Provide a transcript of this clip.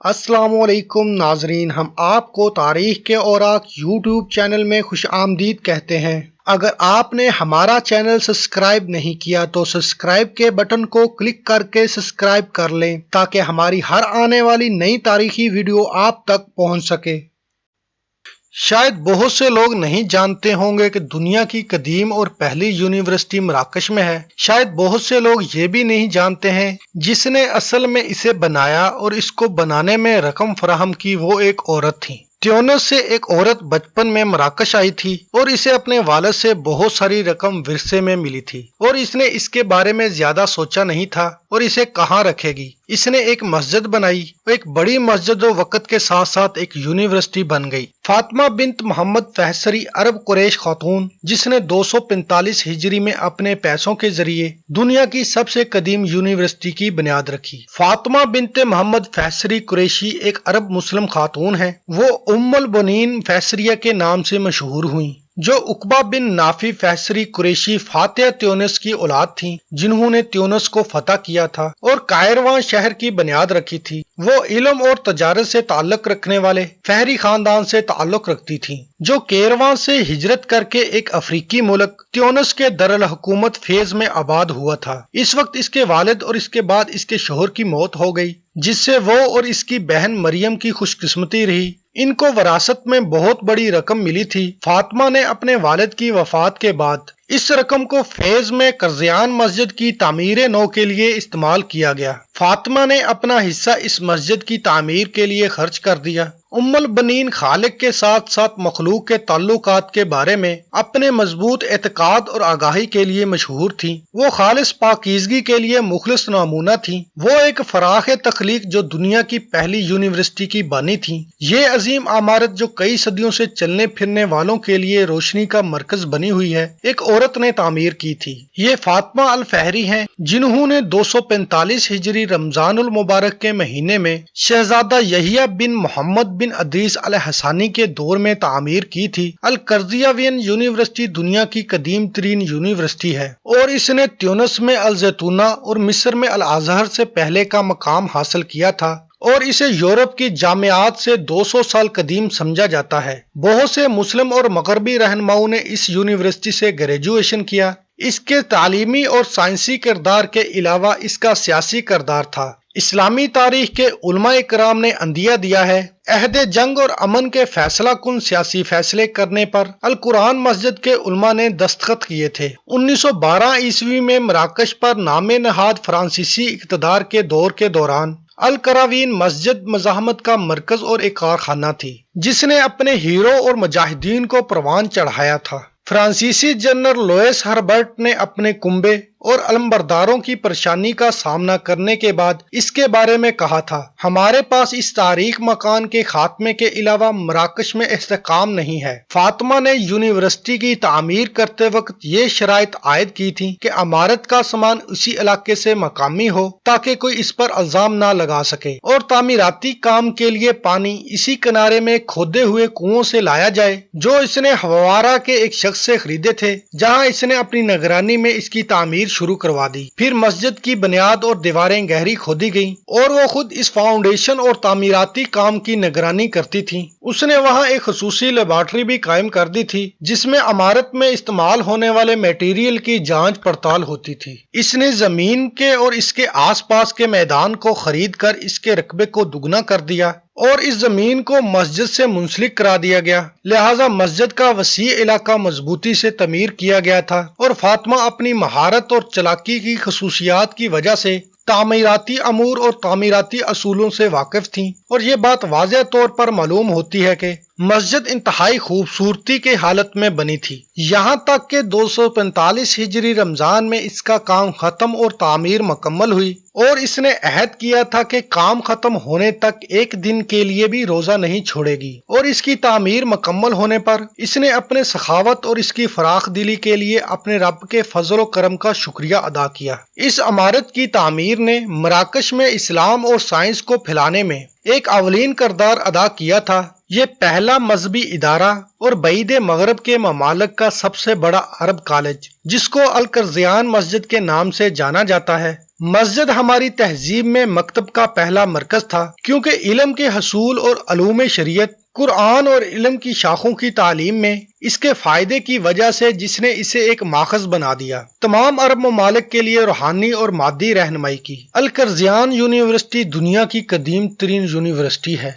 السلام علیکم ناظرین، ہم آپ کو تاریخ کے اوراق یوٹیوب چینل میں خوش آمدید کہتے ہیں۔ اگر آپ نے ہمارا چینل سبسکرائب نہیں کیا تو سبسکرائب کے بٹن کو کلک کر کے سبسکرائب کر لیں تاکہ ہماری ہر آنے والی نئی تاریخی ویڈیو آپ تک پہنچ سکے۔ شاید بہت سے لوگ نہیں جانتے ہوں گے کہ دنیا کی قدیم اور پہلی یونیورسٹی مراکش میں ہے۔ شاید بہت سے لوگ یہ بھی نہیں جانتے ہیں جس نے اصل میں اسے بنایا اور اس کو بنانے میں رقم فراہم کی وہ ایک عورت تھی۔ تیونس سے ایک عورت بچپن میں مراکش آئی تھی اور اسے اپنے والد سے بہت ساری رقم ورثے میں ملی تھی، اور اس نے اس کے بارے میں زیادہ سوچا نہیں تھا اور اسے کہاں رکھے گی۔ اس نے ایک مسجد بنائی، ایک بڑی مسجد، و وقت کے ساتھ ساتھ ایک یونیورسٹی بن گئی۔ فاطمہ بنت محمد فہسری عرب قریش خاتون، جس نے 245 ہجری میں اپنے پیسوں کے ذریعے دنیا کی سب سے قدیم یونیورسٹی کی بنیاد رکھی۔ فاطمہ بنت محمد فہسری قریشی ایک عرب مسلم خاتون ہیں۔ وہ ام البنین فہسریہ کے نام سے مشہور ہوئیں، جو عقبہ بن نافع فہسری قریشی فاتح تیونس کی اولاد تھیں، جنہوں نے تیونس کو فتح کیا تھا اور قائروان شہر کی بنیاد رکھی تھی۔ وہ علم اور تجارت سے تعلق رکھنے والے فہری خاندان سے تعلق رکھتی تھیں، جو کیروان سے ہجرت کر کے ایک افریقی ملک تیونس کے دارالحکومت فیز میں آباد ہوا تھا۔ اس وقت اس کے والد اور اس کے بعد اس کے شوہر کی موت ہو گئی، جس سے وہ اور اس کی بہن مریم کی خوش قسمتی رہی۔ ان کو وراثت میں بہت بڑی رقم ملی تھی۔ فاطمہ نے اپنے والد کی وفات کے بعد اس رقم کو فیض میں قرضیان مسجد کی تعمیر نو کے لیے استعمال کیا گیا۔ فاطمہ نے اپنا حصہ اس مسجد کی تعمیر کے لیے خرچ کر دیا۔ ام البنین خالق کے ساتھ ساتھ مخلوق کے تعلقات کے بارے میں اپنے مضبوط اعتقاد اور آگاہی کے لیے مشہور تھیں۔ وہ خالص پاکیزگی کے لیے مخلص نمونہ تھیں۔ وہ ایک فراخ تخلیق جو دنیا کی پہلی یونیورسٹی کی بانی تھیں۔ یہ عظیم عمارت جو کئی صدیوں سے چلنے پھرنے والوں کے لیے روشنی کا مرکز بنی ہوئی ہے، ایک عورت نے تعمیر کی تھی۔ یہ فاطمہ الفہری ہیں، جنہوں نے 245 ہجری رمضان المبارک کے مہینے میں شہزادہ یحییٰ بن محمد بن ادریس الحسانی کے دور میں تعمیر کی تھی۔ القرضیوین یونیورسٹی دنیا کی قدیم ترین یونیورسٹی ہے اور اس نے تیونس میں الزیتونہ اور مصر میں الازہر سے پہلے کا مقام حاصل کیا تھا، اور اسے یورپ کی جامعات سے 200 سال قدیم سمجھا جاتا ہے۔ بہت سے مسلم اور مغربی رہنماؤں نے اس یونیورسٹی سے گریجویشن کیا۔ اس کے تعلیمی اور سائنسی کردار کے علاوہ اس کا سیاسی کردار تھا۔ اسلامی تاریخ کے علماء کرام نے عندیہ دیا ہے، عہد جنگ اور امن کے فیصلہ کن سیاسی فیصلے کرنے پر القرآن مسجد کے علماء نے دستخط کیے تھے۔ 1912 عیسوی میں مراکش پر نام نہاد فرانسیسی اقتدار کے دور کے دوران القراوین مسجد مزاحمت کا مرکز اور ایک کارخانہ تھی، جس نے اپنے ہیرو اور مجاہدین کو پروان چڑھایا تھا۔ فرانسیسی جنرل لوئس ہربرٹ نے اپنے کنبے اور علمبرداروں کی پریشانی کا سامنا کرنے کے بعد اس کے بارے میں کہا تھا، ہمارے پاس اس تاریخ مکان کے خاتمے کے علاوہ مراکش میں استحکام نہیں ہے۔ فاطمہ نے یونیورسٹی کی تعمیر کرتے وقت یہ شرائط عائد کی تھی کہ عمارت کا سامان اسی علاقے سے مقامی ہو تاکہ کوئی اس پر الزام نہ لگا سکے، اور تعمیراتی کام کے لیے پانی اسی کنارے میں کھودے ہوئے کنووں سے لایا جائے جو اس نے ہوارہ کے ایک شخص سے خریدے تھے، جہاں اس نے اپنی نگرانی میں اس کی تعمیر شروع کروا دی۔ پھر مسجد کی بنیاد اور دیواریں گہری کھودی گئیں اور وہ خود اس فاؤنڈیشن اور تعمیراتی کام کی نگرانی کرتی تھی۔ اس نے وہاں ایک خصوصی لیبارٹری بھی قائم کر دی تھی جس میں عمارت میں استعمال ہونے والے میٹیریل کی جانچ پڑتال ہوتی تھی۔ اس نے زمین کے اور اس کے آس پاس کے میدان کو خرید کر اس کے رقبے کو دگنا کر دیا اور اس زمین کو مسجد سے منسلک کرا دیا گیا، لہذا مسجد کا وسیع علاقہ مضبوطی سے تعمیر کیا گیا تھا، اور فاطمہ اپنی مہارت اور چلاکی کی خصوصیات کی وجہ سے تعمیراتی امور اور تعمیراتی اصولوں سے واقف تھیں، اور یہ بات واضح طور پر معلوم ہوتی ہے کہ مسجد انتہائی خوبصورتی کے حالت میں بنی تھی، یہاں تک کہ 245 ہجری رمضان میں اس کا کام ختم اور تعمیر مکمل ہوئی، اور اس نے عہد کیا تھا کہ کام ختم ہونے تک ایک دن کے لیے بھی روزہ نہیں چھوڑے گی، اور اس کی تعمیر مکمل ہونے پر اس نے اپنے سخاوت اور اس کی فراخ دلی کے لیے اپنے رب کے فضل و کرم کا شکریہ ادا کیا۔ اس عمارت کی تعمیر نے مراکش میں اسلام اور سائنس کو پھیلانے میں ایک اولین کردار ادا کیا تھا۔ یہ پہلا مذہبی ادارہ اور بعید مغرب کے ممالک کا سب سے بڑا عرب کالج، جس کو القرضیان مسجد کے نام سے جانا جاتا ہے، مسجد ہماری تہذیب میں مکتب کا پہلا مرکز تھا، کیونکہ علم کے حصول اور علوم شریعت، قرآن اور علم کی شاخوں کی تعلیم میں اس کے فائدے کی وجہ سے جس نے اسے ایک ماخذ بنا دیا، تمام عرب ممالک کے لیے روحانی اور مادی رہنمائی کی۔ القرظیان یونیورسٹی دنیا کی قدیم ترین یونیورسٹی ہے۔